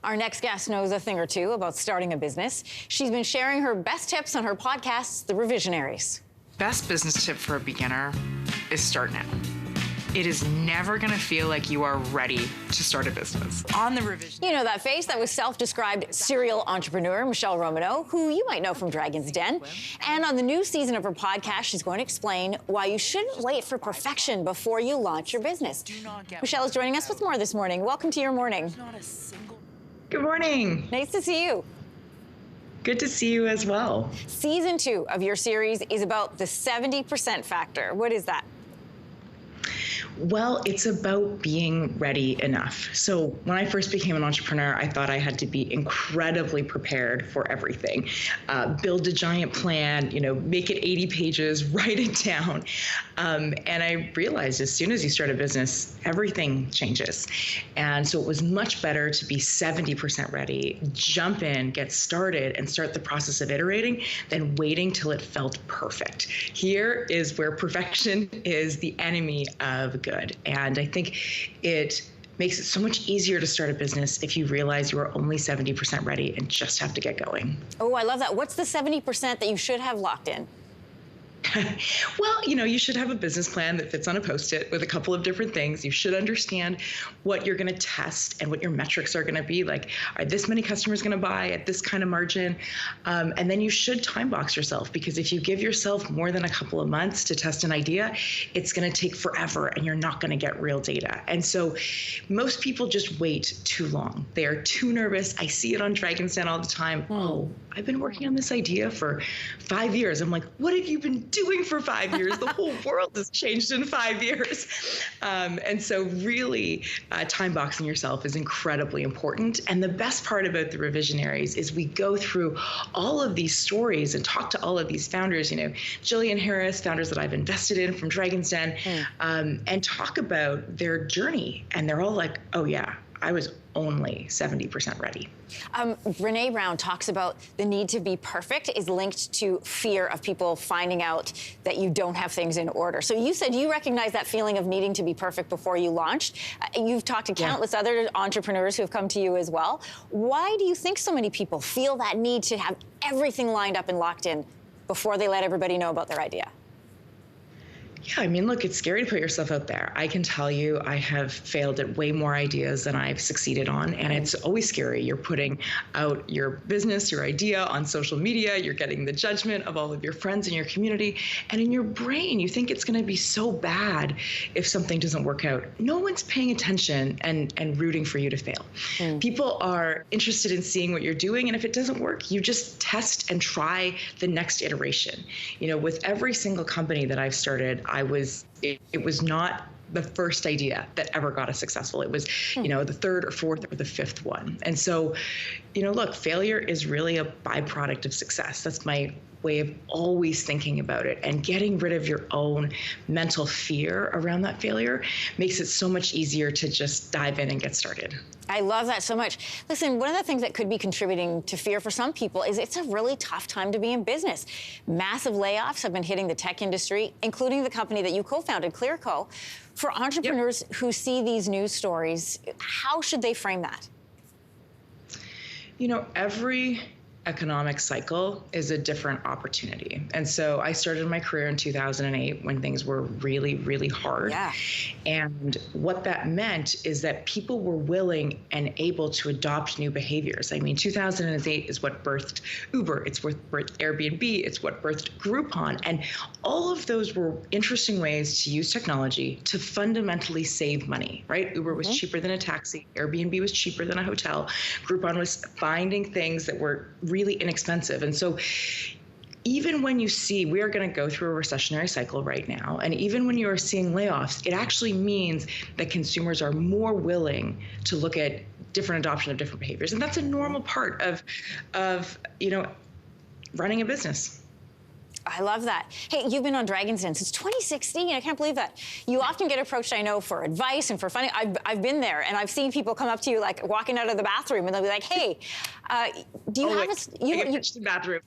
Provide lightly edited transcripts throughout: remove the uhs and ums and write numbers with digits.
Our next guest knows a thing or two about starting a business. She's been sharing her best tips on her podcast, The Revisionaries. Best business tip for a beginner is start now. It is never gonna feel like you are ready to start a business. On The Revision. You know that face? That was self-described serial entrepreneur Michele Romanow, who you might know from Dragon's Den. And on the new season of her podcast, she's going to explain why you shouldn't wait for perfection before you launch your business. Michele is joining us with more this morning. Welcome to your morning. Good morning. Nice to see you. Good to see you as well. Season 2 of your series is about the 70% factor. What is that? Well, it's about being ready enough. So when I first became an entrepreneur, I thought I had to be incredibly prepared for everything. Build a giant plan, make it 80 pages, write it down. And I realized as soon as you start a business, everything changes. And so it was much better to be 70% ready, jump in, get started, and start the process of iterating than waiting till it felt perfect. Here is where perfection is the enemy of good. And I think it makes it so much easier to start a business if you realize you are only 70% ready and just have to get going. Oh, I love that. What's the 70% that you should have locked in? Well, you should have a business plan that fits on a Post-it with a couple of different things. You should understand what you're going to test and what your metrics are going to be. Like, are this many customers going to buy at this kind of margin? And then you should time box yourself, because if you give yourself more than a couple of months to test an idea, it's going to take forever and you're not going to get real data. And so most people just wait too long. They are too nervous. I see it on Dragon's Den all the time. Oh, I've been working on this idea for 5 years. I'm like, what have you been doing for 5 years? The whole world has changed in 5 years. And so really time boxing yourself is incredibly important. And the best part about the Revisionaries is we go through all of these stories and talk to all of these founders, Jillian Harris, founders that I've invested in from Dragon's Den, and talk about their journey. And they're all like, oh yeah, I was only 70% ready. Brene Brown talks about the need to be perfect is linked to fear of people finding out that you don't have things in order. So you said you recognize that feeling of needing to be perfect before you launched. You've talked to countless other entrepreneurs who have come to you as well. Why do you think so many people feel that need to have everything lined up and locked in before they let everybody know about their idea? Yeah, look, it's scary to put yourself out there. I can tell you I have failed at way more ideas than I've succeeded on, and it's always scary. You're putting out your business, your idea on social media, you're getting the judgment of all of your friends in your community, and in your brain, you think it's gonna be so bad if something doesn't work out. No one's paying attention and rooting for you to fail. People are interested in seeing what you're doing, and if it doesn't work, you just test and try the next iteration. With every single company that I've started, it was not the first idea that ever got us successful. It was, the third or fourth or the fifth one. And so, look, failure is really a byproduct of success. That's my way of always thinking about it. And getting rid of your own mental fear around that failure makes it so much easier to just dive in and get started. I love that so much. Listen, one of the things that could be contributing to fear for some people is it's a really tough time to be in business. Massive layoffs have been hitting the tech industry, including the company that you co-founded, ClearCo. For entrepreneurs who see these news stories, how should they frame that? Every economic cycle is a different opportunity. And so I started my career in 2008 when things were really, really hard. Yeah. And what that meant is that people were willing and able to adopt new behaviors. 2008 is what birthed Uber, it's what birthed Airbnb, it's what birthed Groupon. And all of those were interesting ways to use technology to fundamentally save money, right? Uber was cheaper than a taxi, Airbnb was cheaper than a hotel, Groupon was finding things that were really inexpensive. And so even when you see we are going to go through a recessionary cycle right now, and even when you are seeing layoffs, it actually means that consumers are more willing to look at different adoption of different behaviors. And that's a normal part of running a business. I love that. Hey, you've been on Dragon's Den since 2016. I can't believe that. You often get approached, I know, for advice and for funding. I've been there, and I've seen people come up to you, like, walking out of the bathroom, and they'll be like, hey, do you have a... You the bathroom.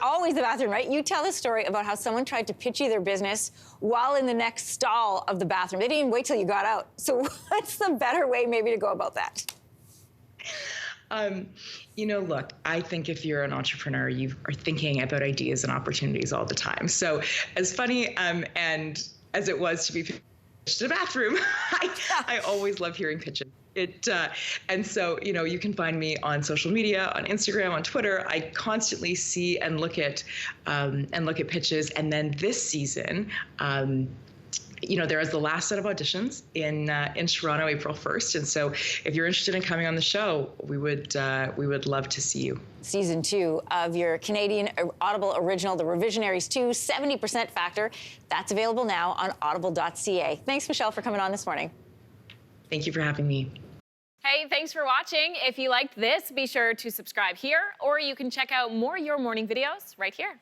Always the bathroom, right? You tell a story about how someone tried to pitch you their business while in the next stall of the bathroom. They didn't even wait till you got out. So what's the better way maybe to go about that? Look, I think if you're an entrepreneur, you are thinking about ideas and opportunities all the time. So as funny and as it was to be pitched in a bathroom, I always love hearing pitches. And so, you can find me on social media, on Instagram, on Twitter. I constantly see and look at pitches. And then this season, there is the last set of auditions in Toronto, April 1st. And so if you're interested in coming on the show, we would love to see you. Season 2 of your Canadian Audible original, The Revisionaries 2, 70% Factor. That's available now on audible.ca. Thanks, Michele, for coming on this morning. Thank you for having me. Hey, thanks for watching. If you liked this, be sure to subscribe here, or you can check out more Your Morning videos right here.